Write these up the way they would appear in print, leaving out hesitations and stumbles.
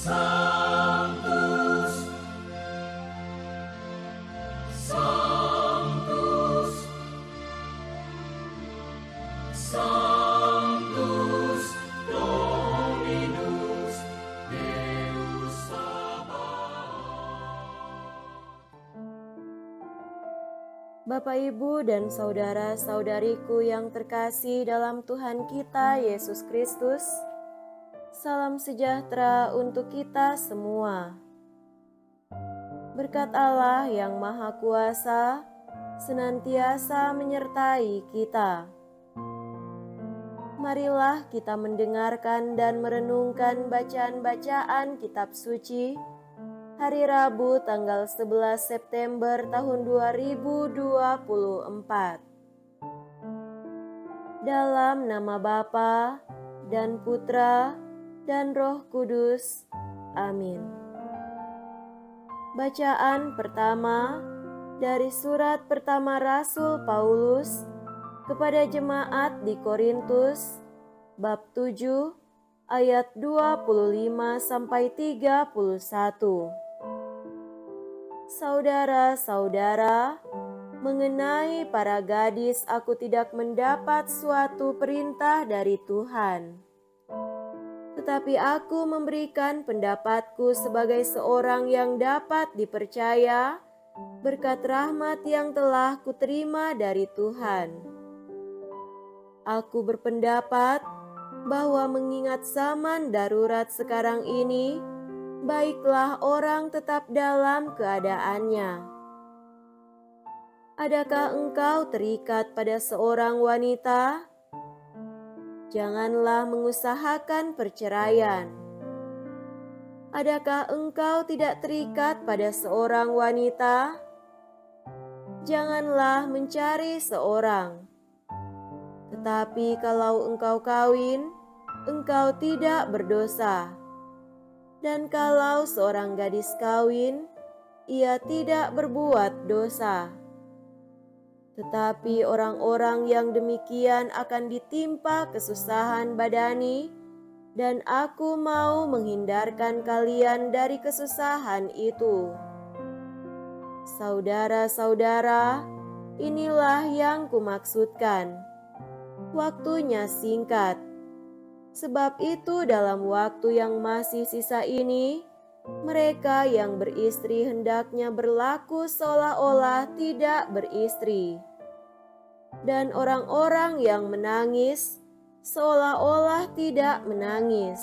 Sanctus, Sanctus, Sanctus Dominus Deus Sabaoth. Bapak, Ibu, dan saudara-saudariku yang terkasih dalam Tuhan kita Yesus Kristus, salam sejahtera untuk kita semua. Berkat Allah yang Maha Kuasa senantiasa menyertai kita. Marilah kita mendengarkan dan merenungkan bacaan-bacaan kitab suci hari Rabu tanggal 11 September tahun 2024. Dalam nama Bapa dan Putra dan Roh Kudus. Amin. Bacaan pertama dari surat pertama Rasul Paulus kepada jemaat di Korintus, bab 7 ayat 25 sampai 31. Saudara-saudara, mengenai para gadis aku tidak mendapat suatu perintah dari Tuhan. Tetapi aku memberikan pendapatku sebagai seorang yang dapat dipercaya berkat rahmat yang telah kuterima dari Tuhan. Aku berpendapat bahwa mengingat zaman darurat sekarang ini, baiklah orang tetap dalam keadaannya. Adakah engkau terikat pada seorang wanita? Janganlah mengusahakan perceraian. Adakah engkau tidak terikat pada seorang wanita? Janganlah mencari seorang. Tetapi kalau engkau kawin, engkau tidak berdosa. Dan kalau seorang gadis kawin, ia tidak berbuat dosa. Tetapi orang-orang yang demikian akan ditimpa kesusahan badani, dan aku mau menghindarkan kalian dari kesusahan itu. Saudara-saudara, inilah yang kumaksudkan. Waktunya singkat. Sebab itu dalam waktu yang masih sisa ini, mereka yang beristri hendaknya berlaku seolah-olah tidak beristri. Dan orang-orang yang menangis seolah-olah tidak menangis.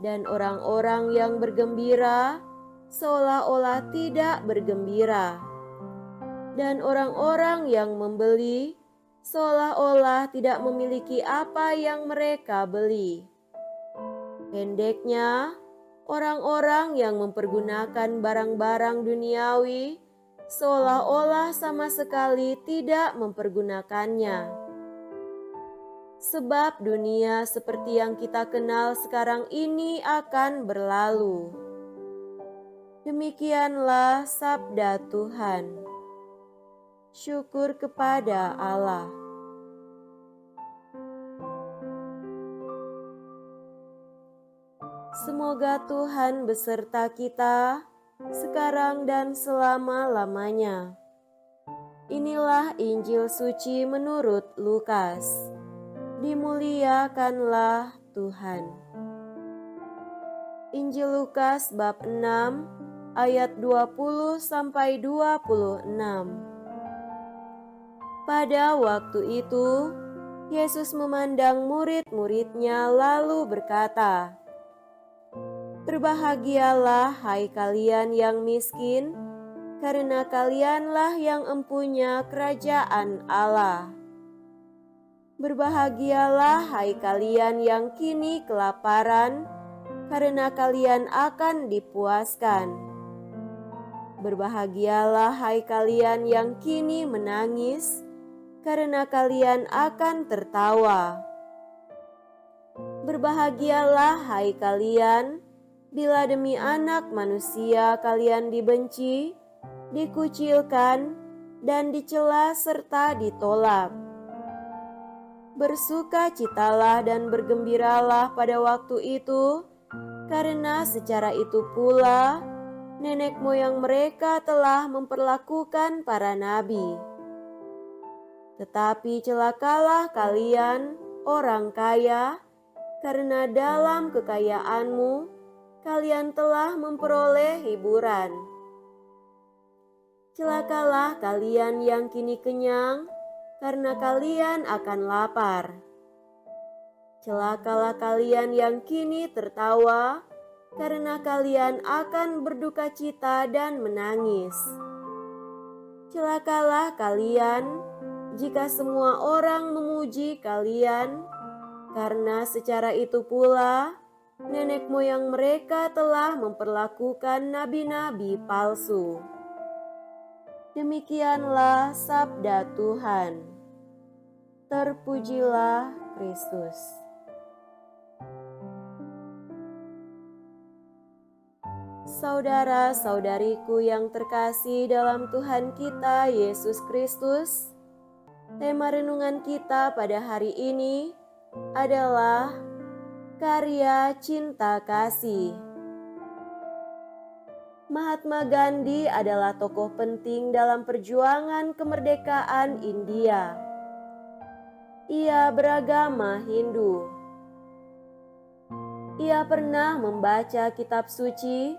Dan orang-orang yang bergembira seolah-olah tidak bergembira. Dan orang-orang yang membeli seolah-olah tidak memiliki apa yang mereka beli. Pendeknya, orang-orang yang mempergunakan barang-barang duniawi seolah-olah sama sekali tidak mempergunakannya. Sebab dunia seperti yang kita kenal sekarang ini akan berlalu. Demikianlah sabda Tuhan. Syukur kepada Allah. Semoga Tuhan beserta kita sekarang dan selama-lamanya. Inilah Injil suci menurut Lukas. Dimuliakanlah Tuhan. Injil Lukas bab 6 ayat 20 sampai 26. Pada waktu itu, Yesus memandang murid-muridnya lalu berkata, "Berbahagialah hai kalian yang miskin, karena kalianlah yang empunya kerajaan Allah. Berbahagialah hai kalian yang kini kelaparan, karena kalian akan dipuaskan. Berbahagialah hai kalian yang kini menangis, karena kalian akan tertawa. Berbahagialah hai kalian bila demi Anak Manusia kalian dibenci, dikucilkan, dan dicela serta ditolak. Bersukacitalah dan bergembiralah pada waktu itu, karena secara itu pula nenek moyang mereka telah memperlakukan para nabi. Tetapi celakalah kalian, orang kaya, karena dalam kekayaanmu kalian telah memperoleh hiburan. Celakalah kalian yang kini kenyang, karena kalian akan lapar. Celakalah kalian yang kini tertawa, karena kalian akan berduka cita dan menangis. Celakalah kalian jika semua orang memuji kalian, karena secara itu pula nenek moyang mereka telah memperlakukan nabi-nabi palsu. Demikianlah sabda Tuhan. Terpujilah Kristus. Saudara-saudariku yang terkasih dalam Tuhan kita Yesus Kristus, tema renungan kita pada hari ini adalah karya cinta kasih. Mahatma Gandhi adalah tokoh penting dalam perjuangan kemerdekaan India. Ia beragama Hindu. Ia pernah membaca kitab suci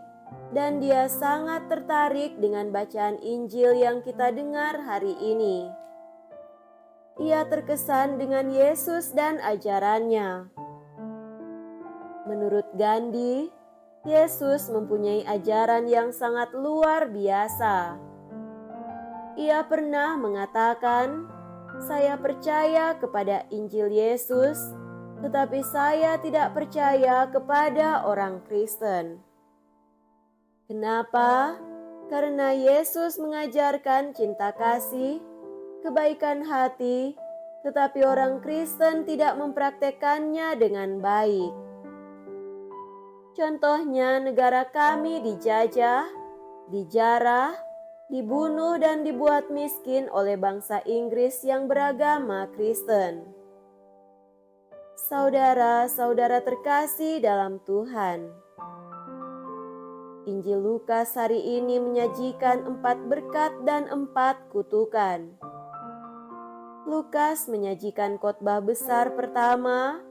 dan dia sangat tertarik dengan bacaan Injil yang kita dengar hari ini. Ia terkesan dengan Yesus dan ajarannya. Menurut Gandhi, Yesus mempunyai ajaran yang sangat luar biasa. Ia pernah mengatakan, "Saya percaya kepada Injil Yesus, tetapi saya tidak percaya kepada orang Kristen." Kenapa? Karena Yesus mengajarkan cinta kasih, kebaikan hati, tetapi orang Kristen tidak mempraktekannya dengan baik. Contohnya, negara kami dijajah, dijarah, dibunuh dan dibuat miskin oleh bangsa Inggris yang beragama Kristen. Saudara-saudara terkasih dalam Tuhan, Injil Lukas hari ini menyajikan 4 berkat dan 4 kutukan. Lukas menyajikan khotbah besar pertama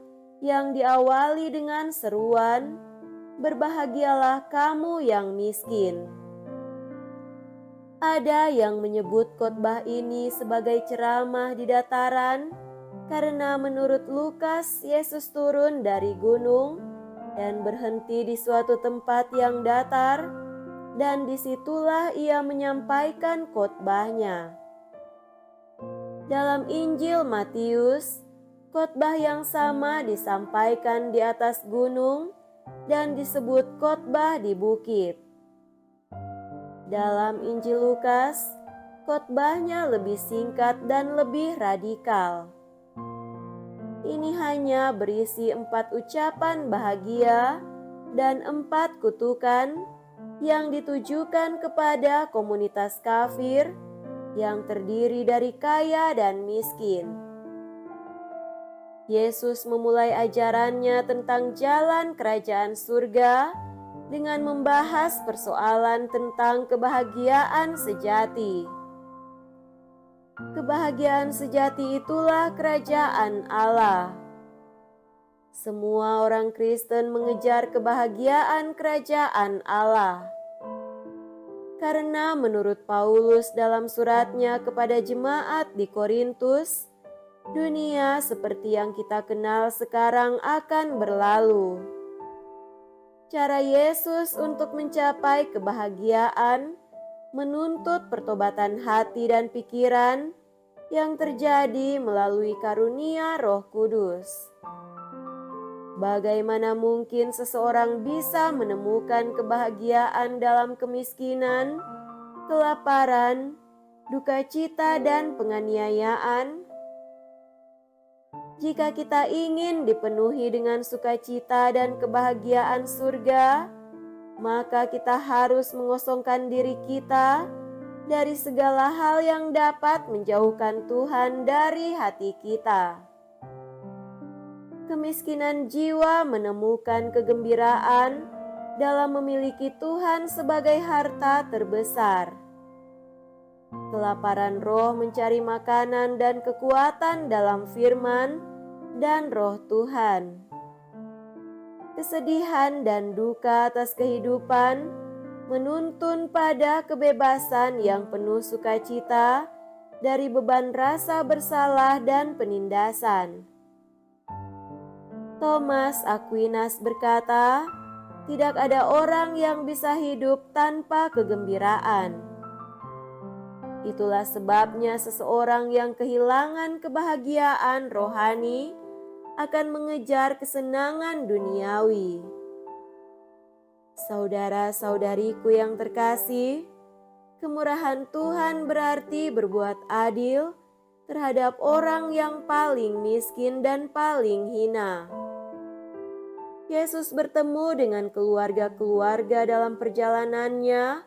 yang diawali dengan seruan, "Berbahagialah kamu yang miskin." Ada yang menyebut khotbah ini sebagai ceramah di dataran karena menurut Lukas Yesus turun dari gunung dan berhenti di suatu tempat yang datar, dan disitulah ia menyampaikan khotbahnya. Dalam Injil Matius, khotbah yang sama disampaikan di atas gunung dan disebut khotbah di bukit. Dalam Injil Lukas, khotbahnya lebih singkat dan lebih radikal. Ini hanya berisi 4 ucapan bahagia dan 4 kutukan yang ditujukan kepada komunitas kafir yang terdiri dari kaya dan miskin. Yesus memulai ajarannya tentang jalan kerajaan surga dengan membahas persoalan tentang kebahagiaan sejati. Kebahagiaan sejati itulah kerajaan Allah. Semua orang Kristen mengejar kebahagiaan kerajaan Allah. Karena menurut Paulus dalam suratnya kepada jemaat di Korintus, dunia seperti yang kita kenal sekarang akan berlalu. Cara Yesus untuk mencapai kebahagiaan menuntut pertobatan hati dan pikiran yang terjadi melalui karunia Roh Kudus. Bagaimana mungkin seseorang bisa menemukan kebahagiaan dalam kemiskinan, kelaparan, duka cita, dan penganiayaan? Jika kita ingin dipenuhi dengan sukacita dan kebahagiaan surga, maka kita harus mengosongkan diri kita dari segala hal yang dapat menjauhkan Tuhan dari hati kita. Kemiskinan jiwa menemukan kegembiraan dalam memiliki Tuhan sebagai harta terbesar. Kelaparan roh mencari makanan dan kekuatan dalam firman dan Roh Tuhan. Kesedihan dan duka atas kehidupan menuntun pada kebebasan yang penuh sukacita dari beban rasa bersalah dan penindasan. Thomas Aquinas berkata, "Tidak ada orang yang bisa hidup tanpa kegembiraan." Itulah sebabnya seseorang yang kehilangan kebahagiaan rohani akan mengejar kesenangan duniawi. Saudara-saudariku yang terkasih, kemurahan Tuhan berarti berbuat adil terhadap orang yang paling miskin dan paling hina. Yesus bertemu dengan keluarga-keluarga dalam perjalanannya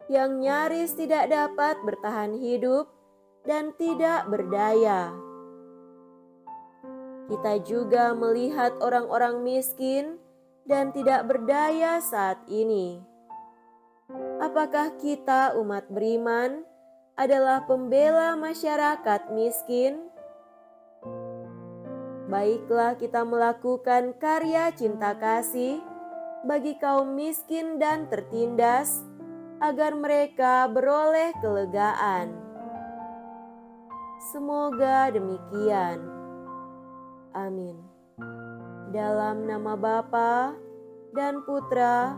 yang nyaris tidak dapat bertahan hidup dan tidak berdaya. Kita juga melihat orang-orang miskin dan tidak berdaya saat ini. Apakah kita umat beriman adalah pembela masyarakat miskin? Baiklah kita melakukan karya cinta kasih bagi kaum miskin dan tertindas agar mereka beroleh kelegaan. Semoga demikian. Amin. Dalam nama Bapa dan Putra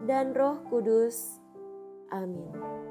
dan Roh Kudus. Amin.